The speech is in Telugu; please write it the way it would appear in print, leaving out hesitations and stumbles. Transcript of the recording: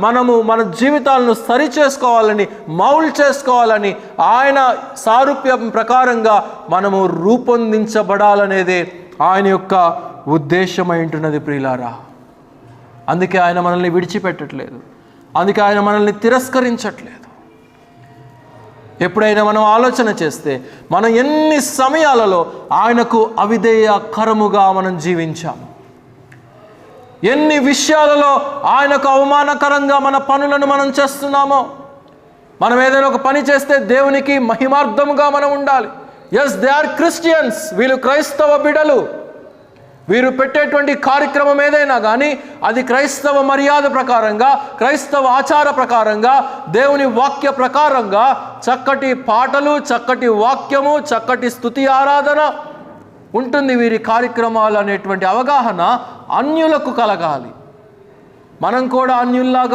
మనము మన జీవితాలను సరి చేసుకోవాలని, మౌల్డ్ చేసుకోవాలని, ఆయన సారూప్యం ప్రకారంగా మనము రూపొందించబడాలనేదే ఆయన యొక్క ఉద్దేశమై ఉంటున్నది ప్రియులారా. అందుకే ఆయన మనల్ని విడిచిపెట్టట్లేదు, అందుకే ఆయన మనల్ని తిరస్కరించట్లేదు. ఎప్పుడైనా మనం ఆలోచన చేస్తే మనం ఎన్ని సమయాలలో ఆయనకు అవిధేయకరముగా మనం జీవించాము, ఎన్ని విషయాలలో ఆయనకు అవమానకరంగా మన పనులను మనం చేస్తున్నామో. మనం ఏదైనా ఒక పని చేస్తే దేవునికి మహిమార్థముగా మనం ఉండాలి. ఎస్, దే ఆర్ క్రిస్టియన్స్, వీళ్ళు క్రైస్తవ బిడలు. వీరు పెట్టేటువంటి కార్యక్రమం ఏదైనా కానీ అది క్రైస్తవ మర్యాద ప్రకారంగా, క్రైస్తవ ఆచార ప్రకారంగా, దేవుని వాక్య ప్రకారంగా చక్కటి పాటలు, చక్కటి వాక్యము, చక్కటి స్తుతి ఆరాధన ఉంటుంది. వీరి కార్యక్రమాలు అనేటువంటి అవగాహన అన్యులకు కలగాలి. మనం కూడా అన్యుల్లాగా